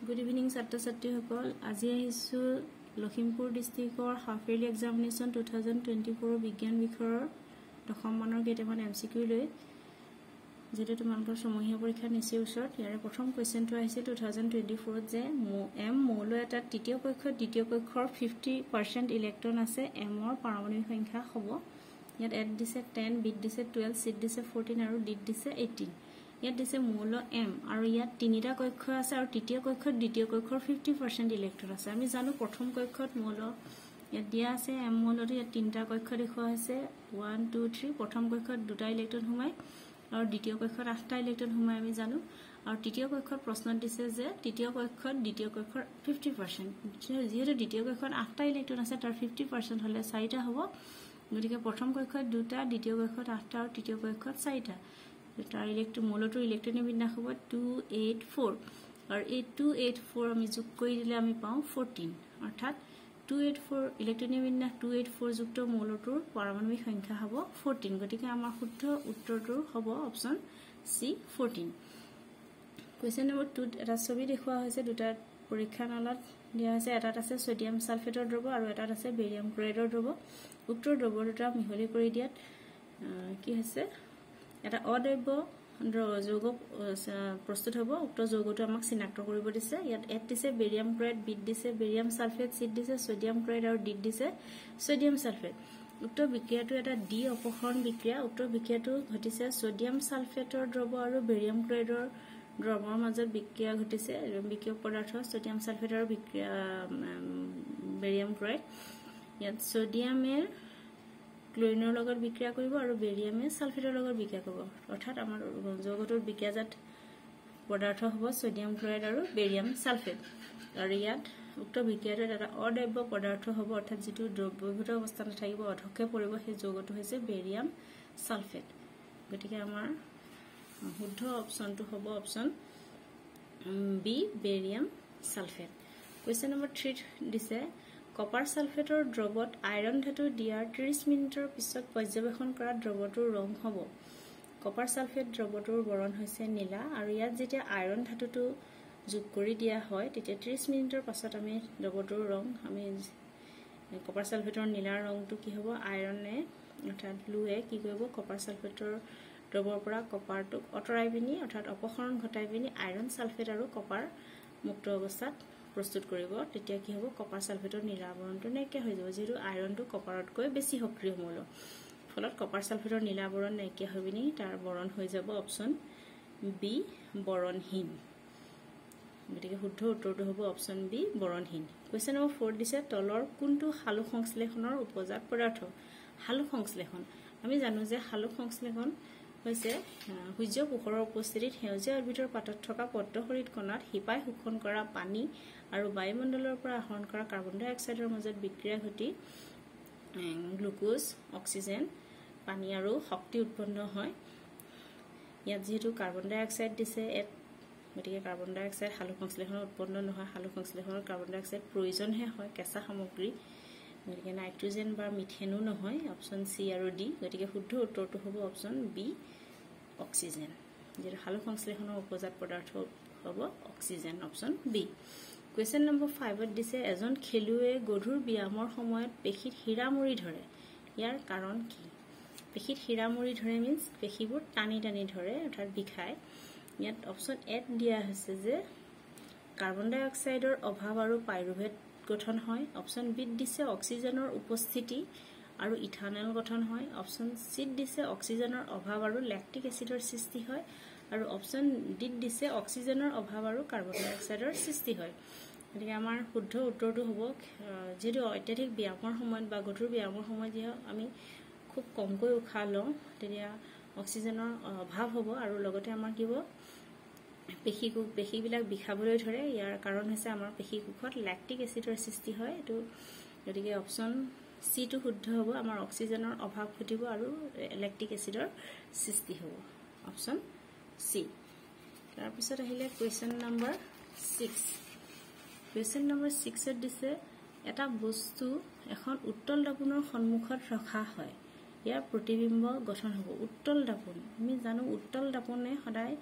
Good evening, Satta Satti Hokol. আজি আহিছো Lakhimpur ডিস্ট্ৰিক্টৰ half yearly examination 2024 বিজ্ঞান বিষয়ৰ দশম মানৰ কেইটামান এমসিকিউ লৈ যেটো তোমালোকৰ সমহীয়া পৰীক্ষা নিচে ওচৰত ইয়াৰ প্ৰথম কোৱেশ্চনটো আহিছে 2024 যে মৌল এটা তৃতীয় কক্ষৰ দ্বিতীয় কক্ষৰ 50% ইলেক্ট্ৰন আছে এমৰ পাৰমাণবিক সংখ্যা হ'ব ইয়াত এড দিছে 10 বিট দিছে 12 সিট দিছে 14 আৰু ডিট দিছে 18 ইয়াত দিছে মৌল m আৰু ইয়াত তিনিটা কক্ষ আছে আৰু তৃতীয় কক্ষৰ দ্বিতীয় কক্ষৰ 50% ইলেক্ট্ৰন আছে আমি জানো প্ৰথম কক্ষত মৌল ইয়াত দিয়া আছে m মৌলটো ইয়াত তিনিটা কক্ষ দেখুৱা হৈছে 1 2 3 প্ৰথম কক্ষত দুটা ইলেক্ট্ৰন সোমায় আৰু দ্বিতীয় কক্ষত 8টা ইলেক্ট্ৰন সোমায় আমি জানো আৰু তৃতীয় কক্ষত প্ৰশ্ন দিছে যে তৃতীয় কক্ষত দ্বিতীয় কক্ষৰ 50% যেহেতু দ্বিতীয় কক্ষত 8টা ইলেক্ট্ৰন আছে তাৰ 50% হলে 4টা হ'ব গতিকে প্ৰথম কক্ষত দুটা দ্বিতীয় কক্ষত 8টা আৰু তৃতীয় কক্ষত 4টা তাৰ ইলেক্ট্ৰন মৌলটোৰ ইলেক্ট্ৰনিক বিন্যাস হ'ব 284 আৰু এই 284 আমি যোগ কৰি দিলে আমি পাওঁ 14 অৰ্থাৎ 284 ইলেক্ট্ৰনিক বিন্যাস 284 যুক্ত মৌলটোৰ পাৰমাণবিক সংখ্যা হ'ব 14 গতিকে আমাৰ শুদ্ধ উত্তৰটো হ'ব অপচন সি 14 কোৱেশ্চন নম্বৰ 2 এটা ছবি দেখুৱা হৈছে দুটা পৰীক্ষা নলত দিয়া হৈছে এটাত আছে সোডিয়াম সালফেটৰ দ্ৰৱ আৰু এটাত আছে বেৰিয়াম ক্লোৰাইডৰ দ্ৰৱ উক্ত দ্ৰৱ দুটা মিহলি কৰি দিয়াত কি হৈছে এটা অদ্ৰব্য যৌগ প্ৰস্তুত হ'ব উক্ত যৌগটো আমাক চিনাক্ত কৰিব দিছে ইয়াত এড দিছে বেৰিয়াম ক্লোৰাইড বিট দিছে বেৰিয়াম সালফেট সিট দিছে সোডিয়াম ক্লোৰাইড আৰু ডিট দিছে সোডিয়াম সালফেট উক্ত বিক্ৰিয়াটো এটা ডি অপসৰণ বিক্ৰিয়া উক্ত বিক্ৰিয়াটো ঘটিছে সোডিয়াম সালফেটৰ দ্ৰৱ আৰু বেৰিয়াম ক্লোৰাইডৰ দ্ৰৱৰ মাজত বিক্ৰিয়া ঘটিছে বিক্ৰিয়ক পদাৰ্থ সোডিয়াম সালফেট আৰু বিক্ৰিয়া বেৰিয়াম ক্লোৰাইড ইয়াত সোডিয়ামেৰ ক্লোৰিনৰ লগত বিক্ৰিয়া কৰিব আৰু বেৰিয়ামে সালফেটৰ লগত বিক্ৰিয়া কৰিব অৰ্থাৎ আমাৰ যৌগটোৰ বিক্ৰিয়াজাত পদাৰ্থ হ'ব সোডিয়াম ক্লোৰাইড আৰু বেৰিয়াম সালফেট আৰু ইয়াত উক্ত বিক্ৰিয়াটো এটা অদ্ৰব্য পদাৰ্থ হ'ব অৰ্থাৎ যেটো দ্ৰৱীভূত অৱস্থাত থাকিব অধক্ষে পৰিব সেই যৌগটো হৈছে বেৰিয়াম সালফেট গতিকে আমাৰ শুদ্ধ অপচনটো হ'ব অপচন B barium sulphate question number 3 দিছে কপাৰ সালফেটৰ দ্ৰৱত আইৰণ ধাতু দিয়াৰ 30 মিনিটৰ পিছত পৰ্যবেক্ষণ কৰা দ্ৰৱটোৰ ৰং হ'ব কপাৰ সালফেট দ্ৰৱটোৰ বৰণ হৈছে নীলা আৰু ইয়াত যেতিয়া আইৰণ ধাতুটো যোগ কৰি দিয়া হয় তেতিয়া 30 মিনিটৰ পাছত আমি দ্ৰৱটোৰ ৰং আমি কপাৰ সালফেটৰ নীলা ৰংটো কি হ'ব আইৰণে অৰ্থাৎ ব্লুৱে কি কৰিব কপাৰ সালফেটৰ দ্ৰৱৰ পৰা কপাৰটোক অতৰাই পিনি অৰ্থাৎ অপসৰণ ঘটাই পিনি আইৰণ সালফেট আৰু কপাৰ মুক্ত অৱস্থাত প্ৰস্তুত কৰিব তেতিয়া কি হ'ব কপাৰ সালফেটৰ নীলা বৰণটো নাইকিয়া হৈ যাব যেটো আইৰণটো কপাৰতকৈ বেছি সক্ৰিয় মৌল ফলত কপাৰ সালফেটৰ নীলা বৰণ নাইকিয়া হৈ পিনি তাৰ বৰণ হৈ যাব অপচন বি বৰণহীন গতিকে শুদ্ধ উত্তৰটো হ'ব অপচন বি বৰণহীন কোৱেশ্চন নম্বৰ 4 দিছে তলৰ কোনটো হালু সংশ্লেষণৰ উপজাত পদাৰ্থ হালু সংশ্লেষণ আমি জানো যে হালু সংশ্লেষণ হৈছে সূৰ্য পোহৰৰ উপস্থিতিত সেউজীয়া উদ্ভিদৰ পাতত থকা পদ্মহৰিত কণাত হিপাই শোষণ কৰা পানী আৰু বায়ুমণ্ডলৰ পৰা আহৰণ কৰা কাৰ্বন ডাই অক্সাইডৰ মাজত বিক্ৰিয়া ঘটি গ্লুকোজ অক্সিজেন পানী আৰু শক্তি উৎপন্ন হয় ইয়াত যেহেতু কাৰ্বন ডাই অক্সাইড দিছে গতিকে কাৰ্বন ডাই অক্সাইড হালু সংশ্লেষণৰ উৎপন্ন নহয় হালু সংশ্লেষণৰ কাৰ্বন ডাই অক্সাইড প্ৰয়োজনহে হয় কেঁচা সামগ্ৰী গতিকে নাইট্ৰজেন বা মিথেনো নহয় অপচন সি আৰু ডি গতিকে শুদ্ধ উত্তৰটো হ'ব অপচন বি অক্সিজেন যেটো হালু সংশ্লেষণৰ উপজাত পদাৰ্থ হ'ব অক্সিজেন অপচন বি কোৱেশ্চন নম্বৰ 5 দিছে এজন খেলুৱৈয়ে গধুৰ ব্যায়ামৰ সময়ত পেশীত হীৰামুৰি ধৰে ইয়াৰ কাৰণ কি পেশীত হীৰামুৰি ধৰে মিন্স পেশীবোৰ টানি টানি ধৰে অৰ্থাৎ বিষায় ইয়াত অপচন এট দিয়া হৈছে যে কাৰ্বন ডাই অক্সাইডৰ অভাৱ আৰু পাইৰুভেট গঠন হয় অপচন বি দিছে অক্সিজেনৰ উপস্থিতি আৰু ইথানল গঠন হয় অপচন সি দিছে অক্সিজেনৰ অভাৱ আৰু ল্যাকটিক এসিডৰ সৃষ্টি হয় আৰু অপচন ডি দিছে অক্সিজেনৰ অভাৱ আৰু কাৰ্বন ডাই অক্সাইডৰ সৃষ্টি হয় গতিকে আমাৰ শুদ্ধ উত্তৰটো হ'ব যেটো অত্যাধিক ব্যায়ামৰ সময়ত বা গধুৰ ব্যায়ামৰ সময়ত আমি খুব কমকৈ উশাহ লওঁ তেতিয়া অক্সিজেনৰ অভাৱ হ'ব আৰু লগতে আমাৰ কি হ'ব পেশীবিলাক বিষাবলৈ ধৰে ইয়াৰ কাৰণ হৈছে আমাৰ পেশী কোষত ল্যাকটিক এসিডৰ সৃষ্টি হয় এটো গতিকে অপচন সি টো শুদ্ধ হ'ব আমাৰ অক্সিজেনৰ অভাৱ ঘটিব আৰু ল্যাকটিক এসিডৰ সৃষ্টি হ'ব অপচন সি তাৰ পিছত আহিলে কোৱেশ্চন নম্বৰ 6 কোৱেশ্চন নম্বৰ 6 দিছে এটা বস্তু এখন উত্তল দাপোনৰ সন্মুখত ৰখা হয় ইয়াৰ প্ৰতিবিম্ব গঠন হ'ব উত্তল দাপোন আমি জানো উত্তল দাপোনে সদায়